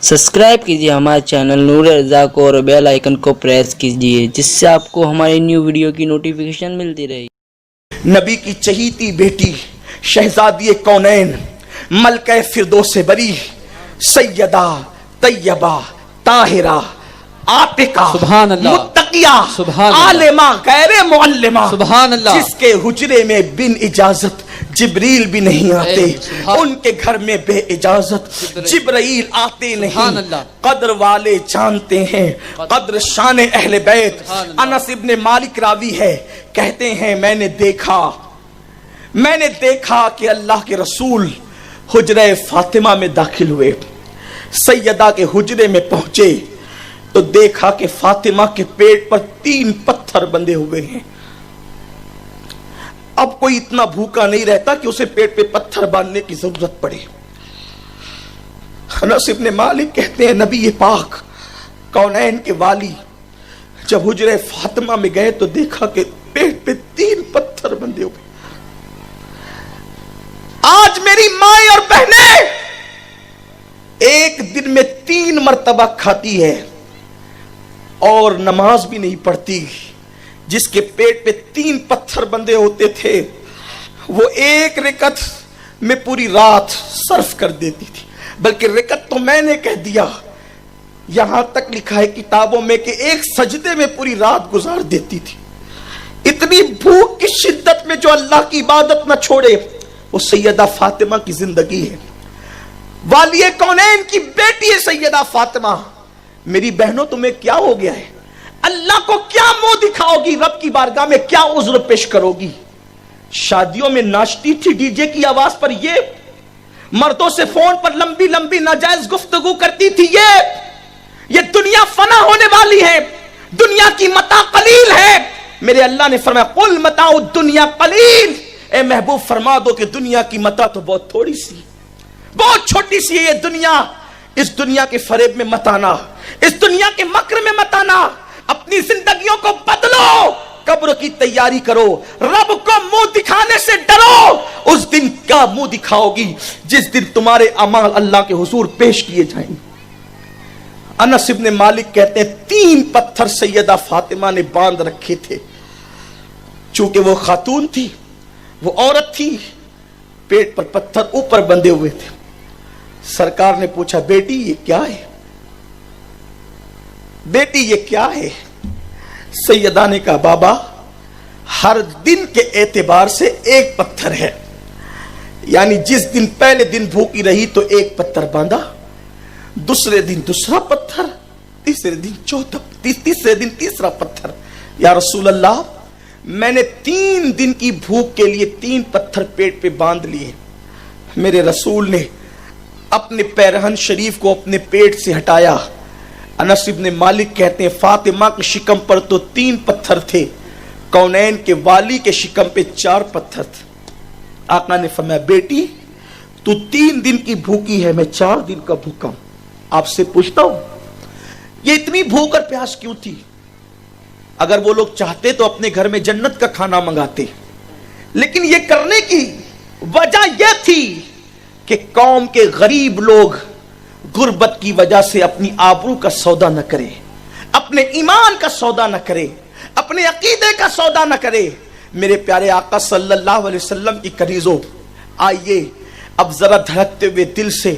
Subscribe कीजिए हमारे channel नूर रज़ा को और बेल आइकन को प्रेस कीजिए जिससे आपको हमारी न्यू वीडियो की नोटिफिकेशन मिलती रहेगी। नबी की चहीती बेटी शहजादी कौनैन मलके फिरदौस बरी सैयदा तैयबा ताहिरा आतिका सुभान अल्लाह, मुत्तकिया सुभान अल्लाह, आलिमा गैर मुअल्लिमा, सुभान अल्लाह, जिसके हुजरे में बिन इजाजत जिब्रील भी नहीं आते, उनके घर में बे इजाजत जिब्रील आते नहीं। कद्र वाले जानते हैं कद्र शान अहले बैत। अनस इब्ने मालिक रावी है, कहते हैं मैंने देखा कि अल्लाह के रसूल हुजरे फातिमा में दाखिल हुए। सैयदा के हुजरे में पहुंचे तो देखा कि फातिमा के पेट पर 3 पत्थर बंधे हुए हैं। अब कोई इतना भूखा नहीं रहता कि उसे पेट पे पत्थर बांधने की जरूरत पड़े। अनस इब्ने मालिक कहते हैं नबी ये पाक कौनैन के वाली जब हुजरे फातिमा में गए तो देखा कि पेट पे 3 पत्थर बंधे हुए। आज मेरी माँ और बहनें एक दिन में 3 मर्तबा खाती है और नमाज भी नहीं पढ़ती। जिसके पेट पे 3 पत्थर बंधे होते थे वो एक रिकत में पूरी रात सर्फ कर देती थी। बल्कि रिकत तो मैंने कह दिया, यहां तक लिखा है किताबों में कि एक सजदे में पूरी रात गुजार देती थी। इतनी भूख की शिद्दत में जो अल्लाह की इबादत न छोड़े वो सैयदा फातिमा की जिंदगी है। वालिए कौनैन की बेटी है सैयदा फातिमा। मेरी बहनों तुम्हें क्या हो गया है? अल्लाह को क्या मुंह दिखाओगी? रब की बारगाह में क्या उज़्र पेश करोगी? शादियों में नाचती थी डीजे की आवाज पर, ये मर्दों से फोन पर लंबी लंबी नाजायज गुफ्तगू करती थी। ये दुनिया फना होने वाली है, दुनिया की मता कलील है। मेरे अल्लाह ने फरमाया कुल मताउ दुनिया कलील। ए महबूब फरमा दो कि दुनिया की मता तो बहुत थोड़ी सी, बहुत छोटी सी है ये दुनिया। इस दुनिया के फरेब में मत आना, इस दुनिया के मक्र में मत आना। अपनी जिंदगियों को बदलो, कब्र की तैयारी करो, रब को मुंह दिखाने से डरो। उस दिन क्या मुंह दिखाओगी जिस दिन तुम्हारे अमाल अल्लाह के हुजूर पेश किए जाएंगे। अनस इब्ने मालिक कहते हैं 3 पत्थर सैयदा फातिमा ने बांध रखे थे। चूंकि वो खातून थी, वो औरत थी, पेट पर पत्थर ऊपर बंधे हुए थे। सरकार ने पूछा बेटी ये क्या है? बेटी ये क्या है? सैयदा ने कहा बाबा हर दिन के एतबार से 1 पत्थर है। यानी जिस दिन पहले दिन भूखी रही तो 1 पत्थर बांधा, दूसरे दिन दूसरा पत्थर, तीसरे दिन चौथा, तीसरे दिन तीसरा पत्थर। या रसूल अल्लाह मैंने 3 दिन की भूख के लिए 3 पत्थर पेट पे बांध लिए। मेरे रसूल ने अपने पैरहन शरीफ को अपने पेट से हटाया। अनस इब्ने मालिक कहते हैं फातिमा के शिकम पर तो 3 पत्थर थे, कौनैन के वाली के शिकम पे 4 पत्थर थे। आका ने फरमाया बेटी तू 3 दिन की भूखी है, मैं 4 दिन का भूखा हूं। आपसे पूछता हूं ये इतनी भूख और प्यास क्यों थी? अगर वो लोग चाहते तो अपने घर में जन्नत का खाना मंगाते, लेकिन ये करने की वजह यह थी कि कौम के गरीब लोग गुर्बत की वजह से अपनी आबरू का सौदा न करे, अपने ईमान का सौदा न करे, अपने अकीदे का सौदा न करे। मेरे प्यारे आका सल्लल्लाहु अलैहि वसल्लम की करीजों, आइए अब जरा धड़कते हुए दिल से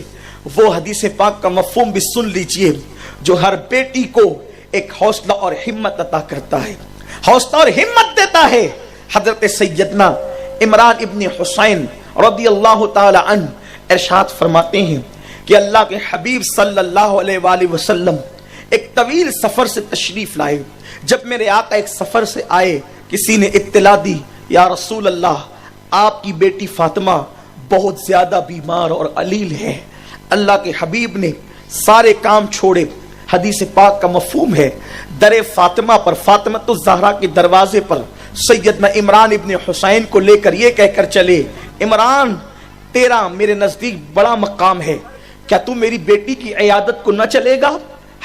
वो हदीस पाक का मफहूम भी सुन लीजिए जो हर बेटी को एक हौसला और हिम्मत अता करता है, हौसला और हिम्मत देता है। हजरत सैयदना इमरान इब्ने हुसैन रदियल्लाहु ताला अन्हु इरशाद फरमाते हैं कि अल्लाह के हबीब सल्लल्लाहु अलैहि वसल्लम एक तवील सफर से तशरीफ लाए। जब मेरे आका एक सफर से आए, किसी ने इत्तला दी या रसूल अल्लाह आपकी बेटी फातिमा बहुत ज्यादा बीमार और अलील है। अल्लाह के हबीब ने सारे काम छोड़े। हदीस पाक का मफहूम है दरे फातिमा पर, फातिमा तो ज़हरा के दरवाजे पर सैयदना इमरान इब्ने हुसैन को लेकर ये कहकर चले इमरान तेरा मेरे नजदीक बड़ा मकाम है, क्या तू मेरी बेटी की इयादत को न चलेगा?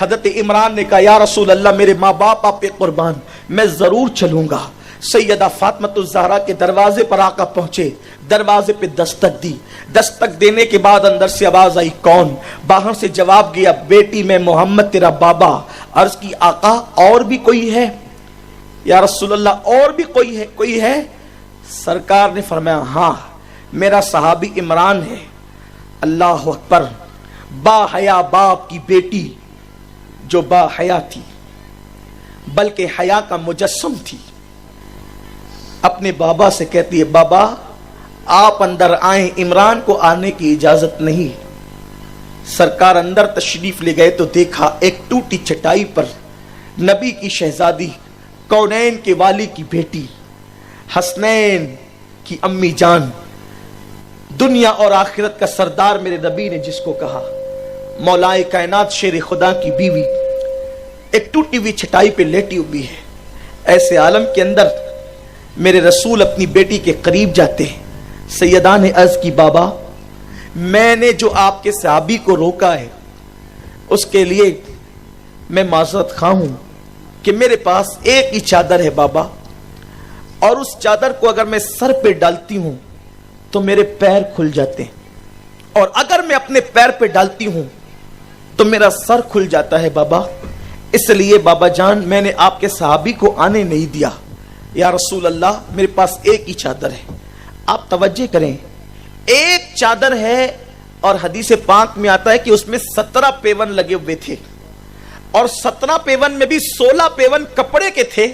हजरत इमरान ने कहा या रसूल अल्लाह मेरे माँ बाप आप पे कुर्बान, मैं जरूर चलूंगा। सैयदा फातिमा ज़हरा के दरवाजे पर आका पहुंचे, दरवाजे पे दस्तक दी। दस्तक देने के बाद अंदर से आवाज आई, कौन? बाहर से जवाब गया, बेटी मैं मोहम्मद तेरा बाबा। अर्ज की, आका और भी कोई है? या रसूलल्लाह और भी कोई है? कोई है? सरकार ने फरमाया, हाँ मेरा सहाबी इमरान है। अल्लाह अकबर। बाहया बाप की बेटी जो बाहया थी, बल्कि हया का मुजस्सम थी, अपने बाबा से कहती है, बाबा आप अंदर आए, इमरान को आने की इजाजत नहीं। सरकार अंदर तशरीफ ले गए तो देखा एक टूटी चटाई पर नबी की शहजादी, कौनैन के वाली की बेटी, हसनैन की अम्मी जान, दुनिया और आखिरत का सरदार मेरे नबी ने जिसको कहा, मौलाए कायनात शेर खुदा की बीवी, एक टूटी हुई छटाई पे लेटी हुई है। ऐसे आलम के अंदर मेरे रसूल अपनी बेटी के करीब जाते हैं। सैयदा ने अर्ज की, बाबा मैंने जो आपके सहाबी को रोका है उसके लिए मैं माजरत खा हूं कि मेरे पास एक ही चादर है बाबा, और उस चादर को अगर मैं सर पे डालती हूं तो मेरे पैर खुल जाते हैं, और अगर मैं अपने पैर पे डालती हूं तो मेरा सर खुल जाता है बाबा। इसलिए बाबा जान मैंने आपके सहाबी को आने नहीं दिया। या रसूल अल्लाह मेरे पास एक ही चादर है। आप तवज्जो करें, एक चादर है और हदीस पाक में आता है कि उसमें 17 पेवन लगे हुए थे, और 17 पेवन में भी 16 पेवन कपड़े के थे,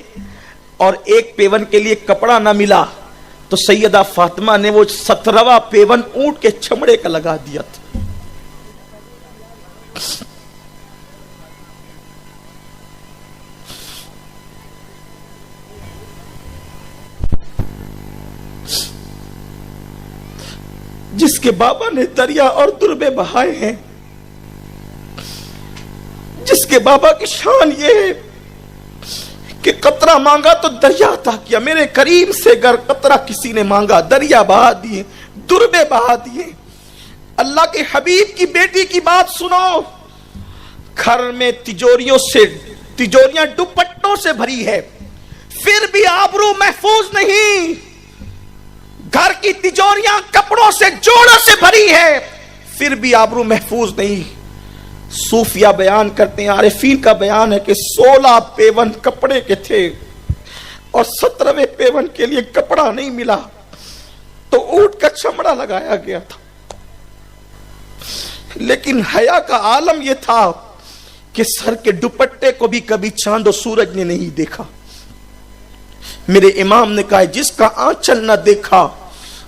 और एक पेवन के लिए कपड़ा ना मिला तो सैयदा फातिमा ने वो 17वां पेवन ऊंट के चमड़े का लगा दिया था। जिसके बाबा ने दरिया और दुर्बे बहाए हैं, जिसके बाबा की शान ये है कि कतरा मांगा तो दरिया अता किया। मेरे करीम से अगर कतरा किसी ने मांगा, दरिया बहा दिए, दुर्बे बहा दिए। अल्लाह के हबीब की बेटी की बात सुनो, घर में तिजोरियां दुपट्टों से भरी है, फिर भी आबरू महफूज नहीं। घर की तिजोरियां कपड़ों से, जोड़ों से भरी है, फिर भी आबरू महफूज नहीं। सूफिया बयान करते हैं, आरिफीन का बयान है कि 16 पेवन कपड़े के थे और 17वें पेवन के लिए कपड़ा नहीं मिला तो ऊंट का चमड़ा लगाया गया था। लेकिन हया का आलम यह था कि सर के दुपट्टे को भी कभी चांद और सूरज ने नहीं देखा। मेरे इमाम ने कहा, जिसका आंचल न देखा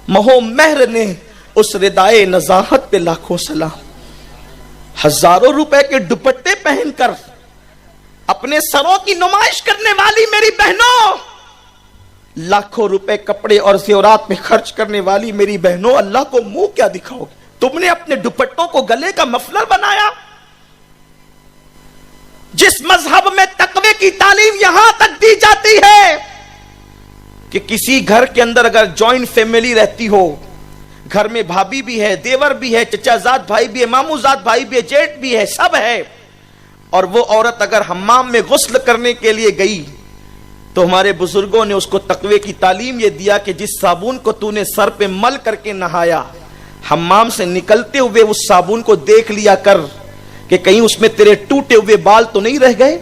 महो महर ने, उस रिदाए नजाहत पे लाखों सलाम। हजारों रुपए के दुपट्टे पहनकर अपने सरों की नुमाइश करने वाली मेरी बहनों, लाखों रुपए कपड़े और ज़ेवरात में खर्च करने वाली मेरी बहनों, अल्लाह को मुंह क्या दिखाओगे? तुमने अपने दुपट्टों को गले का मफलर बनाया। जिस मजहब में तकवे की तालीम यहां तक दी जाती है कि किसी घर के अंदर अगर जॉइंट फैमिली रहती हो, घर में भाभी भी है, देवर भी है, चचाजाद भाई भी है, मामूजाद भाई भी है, जेठ भी है, सब है, और वो औरत अगर हम्माम में गुस्ल करने के लिए गई तो हमारे बुजुर्गों ने उसको तकवे की तालीम ये दिया कि जिस साबुन को तूने सर पे मल करके नहाया, हम्माम से निकलते हुए उस साबुन को देख लिया कर कि कहीं उसमें तेरे टूटे हुए बाल तो नहीं रह गए।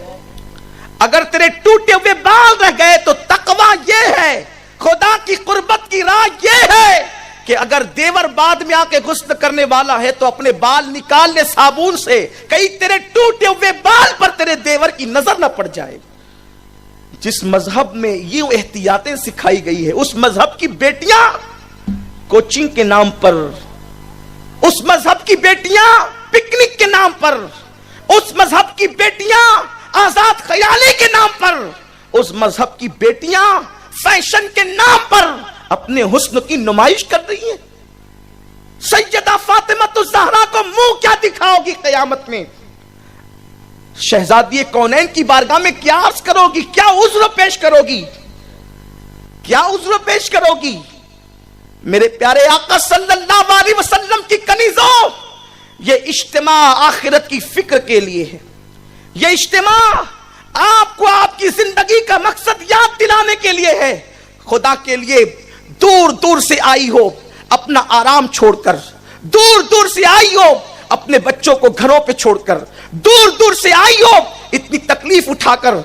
अगर तेरे टूटे हुए बाल रह गए तो तकवा ये है, खुदा की कुर्बत की राह ये है कि अगर देवर बाद में आके गुस्ल करने वाला है तो अपने बाल निकाल ले साबुन से, कहीं तेरे टूटे हुए बाल पर तेरे देवर की नजर न पड़ जाए। जिस मजहब में ये एहतियातें सिखाई गई है, उस मजहब की बेटियां कोचिंग के नाम पर, उस मजहब की बेटियां पिकनिक के नाम पर, उस मजहब की बेटियां आजाद ख्याली के नाम पर, उस मजहब की बेटियां फैशन के नाम पर अपने हुस्न की नुमाइश कर रही हैं। सैयदा फातिमा ज़हरा को मुंह क्या दिखाओगी कयामत में? शहजादी कौनैन की बारगाह में क्या अर्ज करोगी? क्या उज़्र पेश करोगी? क्या उज़्र पेश करोगी? मेरे प्यारे आका सल्लल्लाहु अलैहि वसल्लम की कनीज़ों, ये इज्तिमा आखिरत की फिक्र के लिए है। ये इज्तिमा آپ کو آپ کی زندگی کا مقصد یاد دلانے کے لیے ہے. خدا کے لیے دور دور سے آئی ہو اپنا آرام چھوڑ کر, دور دور سے آئی ہو اپنے بچوں کو گھروں پہ چھوڑ کر, دور دور سے آئی ہو اتنی تکلیف اٹھا کر,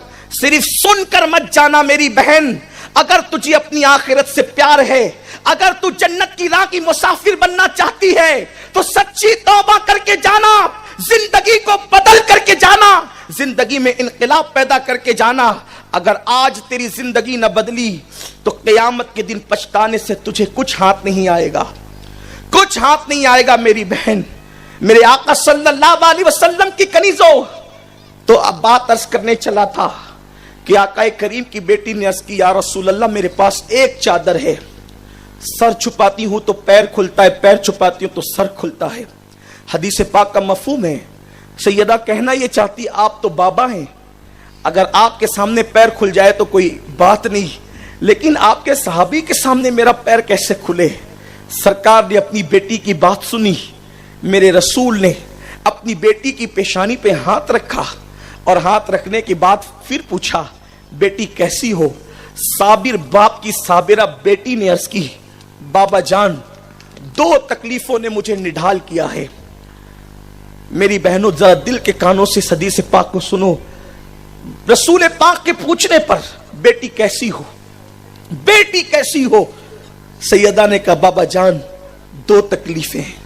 صرف سن کر مت جانا میری بہن. اگر تجھے اپنی آخرت سے پیار ہے, اگر تو جنت کی راہ کی مسافر بننا چاہتی ہے, تو سچی توبہ کر کے جانا, زندگی کو بدل کر کے جانا, زندگی میں انقلاب پیدا کر کے جانا. اگر آج تیری زندگی نہ بدلی تو قیامت کے دن پچھتانے سے تجھے کچھ ہاتھ نہیں آئے گا, کچھ ہاتھ نہیں آئے گا میری بہن. میرے آقا صلی اللہ علیہ وسلم کی کنیزوں. تو اب بات عرض کرنے چلا تھا کہ آقا کریم کی بیٹی نے عرض کی, یا رسول اللہ میرے پاس ایک چادر ہے, سر چھپاتی ہوں تو پیر کھلتا ہے, پیر چھپاتی ہوں تو سر کھلتا ہے. حدیث پاک کا مفہوم ہے. سیدہ کہنا یہ چاہتی, آپ تو بابا ہیں, اگر آپ کے سامنے پیر کھل جائے تو کوئی بات نہیں, لیکن آپ کے صحابی کے سامنے میرا پیر کیسے کھلے؟ سرکار نے اپنی بیٹی کی بات سنی. میرے رسول نے اپنی بیٹی کی پیشانی پہ ہاتھ رکھا, اور ہاتھ رکھنے کے بعد پھر پوچھا, بیٹی کیسی ہو؟ صابر باپ کی صابرہ بیٹی نے عرض کی, بابا جان دو تکلیفوں نے مجھے نڈھال کیا ہے. میری بہنوں ذرا دل کے کانوں سے حدیث پاک کو سنو. رسول پاک کے پوچھنے پر بیٹی کیسی ہو, بیٹی کیسی ہو, سیدہ نے کہا بابا جان دو تکلیفیں ہیں,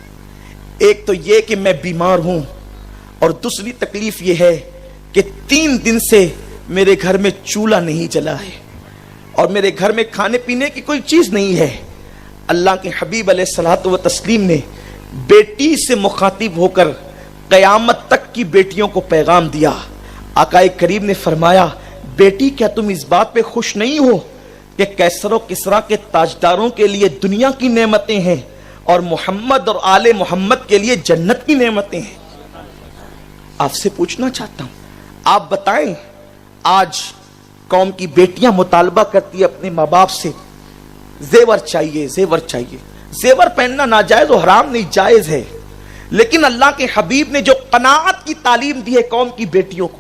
ایک تو یہ کہ میں بیمار ہوں, اور دوسری تکلیف یہ ہے کہ 3 دن سے میرے گھر میں چولہا نہیں جلا ہے, اور میرے گھر میں کھانے پینے کی کوئی چیز نہیں ہے. اللہ کے حبیب علیہ الصلوۃ والتسلیم نے بیٹی سے مخاطب ہو کر قیامت تک کی بیٹیوں کو پیغام دیا. آقا کریم نے فرمایا, بیٹی کیا تم اس بات پہ خوش نہیں ہو کہ کیسر و کسرا کے تاجداروں کے لیے دنیا کی نعمتیں ہیں, اور محمد اور آل محمد کے لیے جنت کی نعمتیں ہیں؟ آپ سے پوچھنا چاہتا ہوں, آپ بتائیں آج قوم کی بیٹیاں مطالبہ کرتی اپنے ماں باپ سے, زیور چاہیے, زیور چاہیے. زیور پہننا ناجائز و حرام نہیں, جائز ہے, لیکن اللہ کے حبیب نے جو قناعت کی تعلیم دی ہے قوم کی بیٹیوں کو,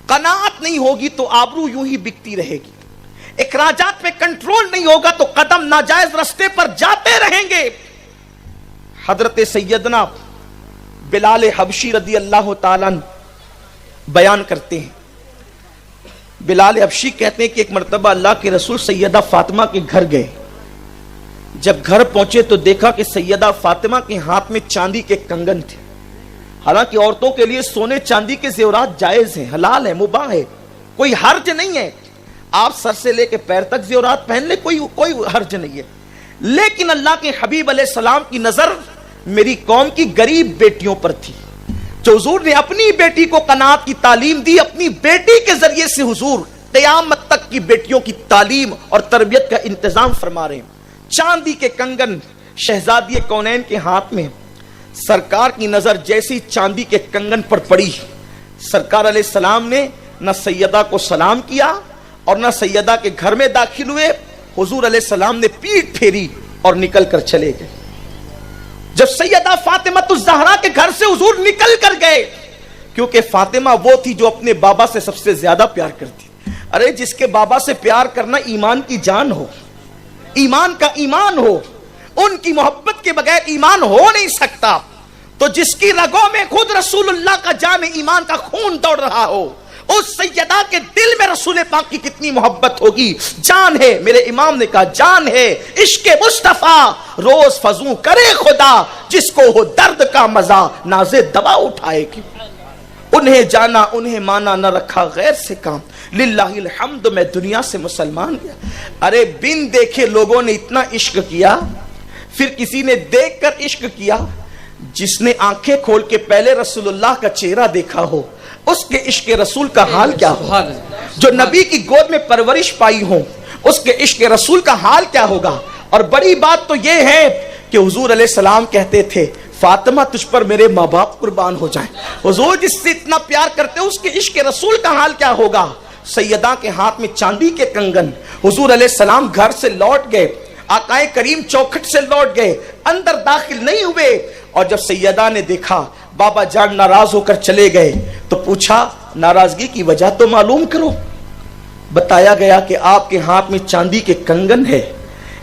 قناعت نہیں ہوگی تو آبرو یوں ہی بکتی رہے گی, اخراجات پہ کنٹرول نہیں ہوگا تو قدم ناجائز رستے پر جاتے رہیں گے. حضرت سیدنا بلال حبشی رضی اللہ تعالیٰ بیان کرتے ہیں, بلال حبشی کہتے ہیں کہ ایک مرتبہ اللہ کے رسول سیدہ فاطمہ کے گھر گئے. جب گھر پہنچے تو دیکھا کہ سیدہ فاطمہ کے ہاتھ میں چاندی کے کنگن تھے. حالانکہ عورتوں کے لیے سونے چاندی کے زیورات جائز ہیں, حلال ہیں, مباح ہے, کوئی حرج نہیں ہے. آپ سر سے لے کے پیر تک زیورات پہن لے, کوئی حرج نہیں ہے. لیکن اللہ کے حبیب علیہ السلام کی نظر میری قوم کی غریب بیٹیوں پر تھی, جو حضور نے اپنی بیٹی کو قناعت کی تعلیم دی. اپنی بیٹی کے ذریعے سے حضور قیامت تک کی بیٹیوں کی تعلیم اور تربیت کا انتظام فرما رہے ہیں. چاندی کے کنگن شہزادی کونین کے ہاتھ میں. سرکار کی نظر جیسی چاندی کے کنگن پر پڑی, سرکار علیہ السلام نے نہ سیدہ کو سلام کیا اور نہ سیدہ کے گھر میں داخل ہوئے. حضور علیہ السلام نے پیٹھ پھیری اور نکل کر چلے گئے. جب سیدہ فاطمہ الزہرا کے گھر سے حضور نکل کر گئے, کیونکہ فاطمہ وہ تھی جو اپنے بابا سے سب سے زیادہ پیار کرتی. ارے جس کے بابا سے پیار کرنا ایمان کی جان ہو, ایمان کا ایمان ہو, ان کی محبت کے بغیر ایمان ہو نہیں سکتا. تو جس کی رگوں میں خود رسول اللہ کا جام ایمان کا خون دوڑ رہا ہو, اس سیدہ کے دل میں رسول پاک کی کتنی محبت ہوگی. جان ہے, میرے امام نے کہا جان ہے عشق مصطفیٰ, روز فزوں کرے خدا, جس کو ہو درد کا مزہ ناز دوا اٹھائے گی. انہیں جانا انہیں مانا, نہ رکھا غیر سے کام, للہ الحمد میں دنیا سے مسلمان گیا. ارے بن دیکھے لوگوں نے اتنا عشق کیا, پھر کسی نے دیکھ کر عشق کیا. جس نے آنکھیں کھول کے پہلے رسول اللہ کا چہرہ دیکھا ہو, اس کے عشق رسول کا حال کیا ہو. جو نبی کی گود میں پرورش پائی ہو, اس کے عشق رسول کا حال کیا ہوگا. اور بڑی بات تو یہ ہے کہ حضور علیہ السلام کہتے تھے فاطمہ تجھ پر میرے ماں باپ قربان ہو جائیں. حضور جس سے اتنا پیار کرتے اس کے عشق رسول کا حال کیا ہوگا. سیدہ کے ہاتھ میں چاندی کے کنگن. حضور علیہ السلام گھر سے لوٹ گئے, آقائے کریم چوکھٹ سے لوٹ گئے, اندر داخل نہیں ہوئے. اور جب سیدہ نے دیکھا بابا جان ناراض ہو کر چلے گئے تو پوچھا नाराजगी की वजह तो मालूम करो। बताया गया कि आपके हाथ में चांदी के कंगन है,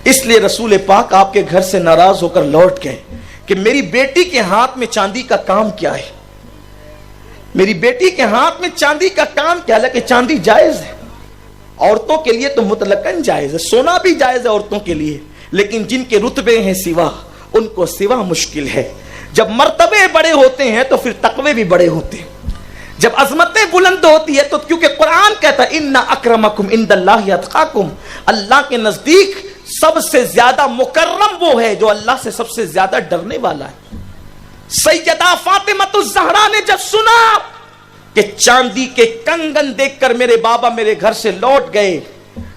इसलिए रसूल पाक आपके घर से नाराज होकर लौट गए कि मेरी बेटी के हाथ में चांदी का काम क्या है, मेरी बेटी के हाथ में चांदी का काम क्या। हालांकि चांदी जायज है, औरतों के लिए तो मुतलकन जायज है, सोना भी जायज है औरतों के लिए, लेकिन जिनके रुतबे हैं सिवा, उनको सिवा मुश्किल है। जब मर्तबे बड़े होते हैं तो फिर तकवे भी बड़े होते हैं। जब अजमतें बुलंद होती है तो, क्योंकि कुरान कहता है इन्ना अक्रमकुम इंदल्लाहि अतकाकुम, अल्लाह के नजदीक सबसे ज्यादा मुकर्रम वो है जो अल्लाह से सबसे ज्यादा डरने वाला है। सैयदा फातिमतुज़ ज़हरा ने जब सुना कि चांदी के कंगन देखकर मेरे बाबा मेरे घर से लौट गए,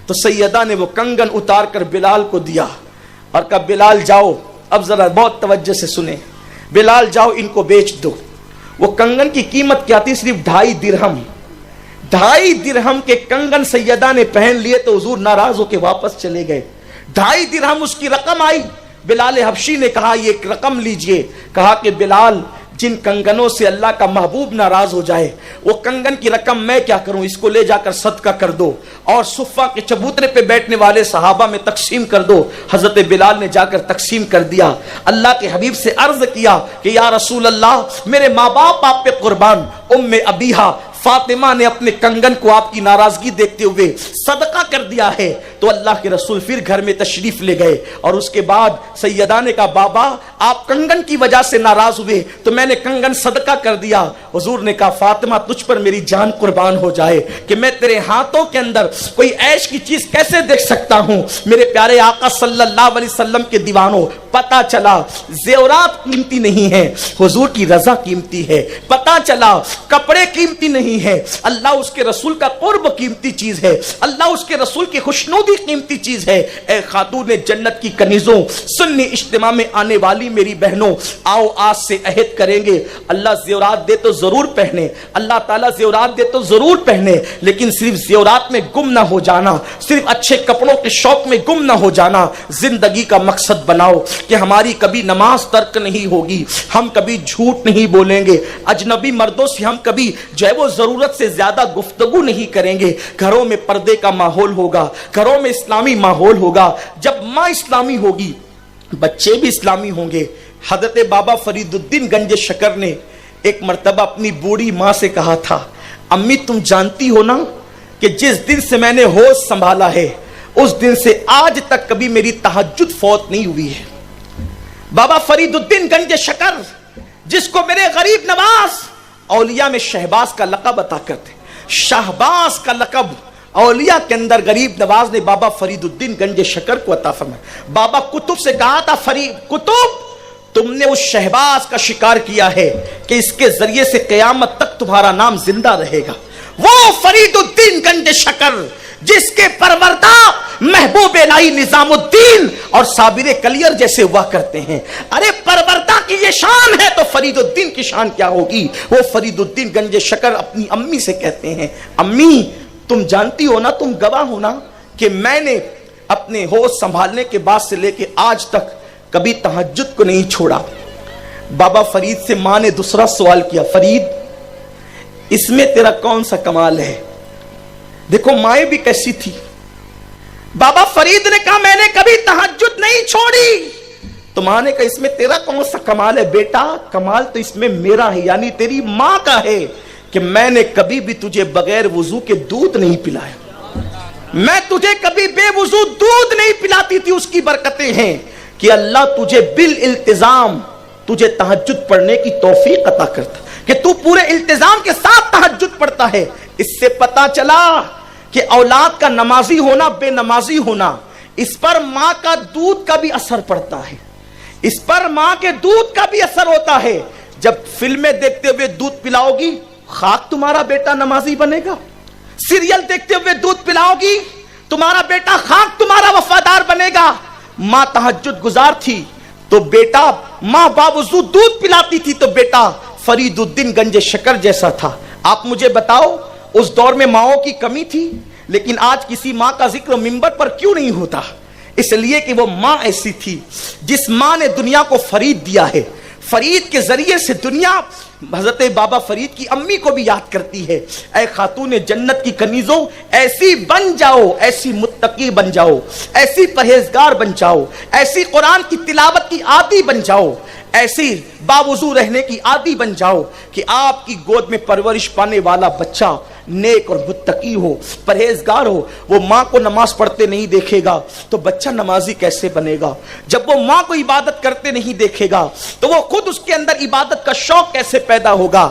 तो सैयदा ने वो कंगन उतार कर बिलाल को दिया और कहा बिलाल जाओ, अब जरा बहुत तवज्जो से सुने, बिलाल जाओ इनको बेच दो। वो कंगन की कीमत क्या थी? सिर्फ 2.5 दिरहम। 2.5 दिरहम के कंगन सैयदा ने पहन लिए तो हुजूर नाराज होकर वापस चले गए। 2.5 दिरहम उसकी रकम आई। बिलाल हबशी ने कहा ये रकम लीजिए। कहा कि बिलाल, जिन कंगनों से अल्लाह का महबूब नाराज हो जाए, वो कंगन की रकम मैं क्या करूं, इसको ले जाकर सदका कर दो और सुफ़ा के चबूतरे पे बैठने वाले सहाबा में तकसीम कर दो। हजरत बिलाल ने जाकर तकसीम कर दिया। अल्लाह के हबीब से अर्ज किया कि या रसूल अल्लाह, मेरे माँ बाप आप पे कुर्बान, उम्मे अबीहा फातिमा ने अपने कंगन को आपकी नाराजगी देखते हुए सदका कर दिया है। तो अल्लाह के रसूल फिर घर में तशरीफ ले गए और उसके बाद सैयदा ने कहा बाबा आप कंगन की वजह से नाराज हुए तो मैंने कंगन सदका कर दिया। हुजूर ने कहा फातिमा तुझ पर मेरी जान कुर्बान हो जाए कि मैं तेरे हाथों के अंदर कोई ऐश की चीज कैसे देख सकता हूं। मेरे प्यारे आका सल्लल्लाहु अलैहि वसल्लम के दीवानों, पता चला ज़ेवरात कीमती नहीं है, हुजूर की रजा कीमती है। पता चला कपड़े कीमती नहीं है, अल्लाह उसके रसूल का कुर्ब कीमती चीज है, अल्लाह उसके रसूल की खुशनूदी कीमती चीज है। ए खातून जन्नत की कनीजों, सुन्नी इज्तिमा में आने वाली मेरी बहनों, आओ आज से अहद करेंगे, अल्लाह ज़ेवरात दे तो जरूर पहने, अल्लाह ताला ज़ेवरात दे तो जरूर पहने, लेकिन सिर्फ ज़ेवरात में गुम ना हो जाना, सिर्फ अच्छे कपड़ों के शौक में गुम ना हो जाना। जिंदगी का मकसद बनाओ कि हमारी कभी नमाज तर्क नहीं होगी, हम कभी झूठ नहीं बोलेंगे, अजनबी मर्दों से हम कभी जो है वो जरूरत से ज्यादा गुफ्तगू नहीं करेंगे, घरों में पर्दे का माहौल होगा, घरों में इस्लामी माहौल होगा। जब माँ इस्लामी होगी बच्चे भी इस्लामी होंगे। हजरत बाबा फरीदुद्दीन गंज शकर ने एक मर्तबा अपनी बूढ़ी माँ से कहा था, अम्मी तुम जानती हो ना कि जिस दिन से मैंने होश संभाला है उस दिन से आज तक कभी मेरी तहज्जुद फौत नहीं हुई है। बाबा फरीदुद्दीन गंज शकर, जिसको मेरे गरीब नवाज औलिया में शहबाज का लक़ब अता करते, शहबाज का लक़ब औलिया के अंदर गरीब नवाज ने बाबा फरीदुद्दीन गंज शकर को अता फरमाया। बाबा कुतुब से कहा था, फरीद कुतुब तुमने उस शहबाज का शिकार किया है कि इसके जरिए से क़यामत तक तुम्हारा नाम जिंदा रहेगा। वो फरीदुद्दीन गंज शकर जिसके परवरदा महबूब इलाही निजामुद्दीन और साबिर कलियर जैसे हुआ करते हैं। अरे परवरदा की ये शान है तो फरीदुद्दीन की शान क्या होगी। वो फरीदुद्दीन गंज शकर अपनी अम्मी से कहते हैं, अम्मी तुम जानती हो ना, तुम गवाह हो ना कि मैंने अपने होश संभालने के बाद से लेके आज तक कभी तहज्जुद को नहीं छोड़ा। बाबा फरीद से मां ने दूसरा सवाल किया, फरीद इसमें तेरा कौन सा कमाल है। देखो माए भी कैसी थी। बाबा फरीद ने कहा मैंने कभी तहज्जुद नहीं छोड़ी। तो मां ने कहा इसमें तेरा कौन सा कमाल है। बेटा कमाल तो इसमें मेरा है, यानी तेरी मां का है कि मैंने कभी भी तुझे बगैर वुजू के दूध नहीं पिलाया, मैं तुझे कभी बेवुजू दूध नहीं पिलाती थी। उसकी बरकतें हैं कि अल्लाह तुझे बिल इल्तिजाम तुझे तहज्जुद पढ़ने की तौफीक अता करता कि तू पूरे इल्तिजाम के साथ तहज्जुद पढ़ता है। इससे पता चला कि औलाद का नमाजी होना बेनमाजी होना, इस पर मां का दूध का भी असर पड़ता है, इस पर मां के दूध का भी असर होता है। जब फिल्में देखते हुए दूध पिलाओगी खाक तुम्हारा बेटा नमाजी बनेगा, सीरियल देखते हुए दूध पिलाओगी तुम्हारा बेटा खाक तुम्हारा वफादार बनेगा। मां तहज्जुद गुजार थी तो बेटा, मां बावजूद दूध पिलाती थी तो बेटा फरीदुद्दीन गंज शकर जैसा था। आप मुझे बताओ उस दौर में माओं की कमी थी, लेकिन आज किसी मां का जिक्र मिंबर पर क्यों नहीं होता। इसलिए कि वो मां ऐसी थी जिस मां ने दुनिया को फरीद दिया है। فرید کے ذریعے سے دنیا حضرت بابا فرید کی امی کو بھی یاد کرتی ہے، اے خاتون جنت کی کنیزوں، ایسی بن جاؤ، ایسی متقی بن جاؤ، ایسی پرہیزگار بن جاؤ، ایسی قرآن کی تلاوت کی عادی بن جاؤ، ایسی باوضو رہنے کی عادی بن جاؤ کہ آپ کی گود میں پرورش پانے والا بچہ نیک اور متقی ہو، پرہیزگار ہو۔ وہ ماں کو نماز پڑھتے نہیں دیکھے گا تو بچہ نمازی کیسے بنے گا؟ جب وہ ماں کو عبادت کرتے نہیں دیکھے گا تو وہ خود اس کے اندر عبادت کا شوق کیسے پیدا ہوگا؟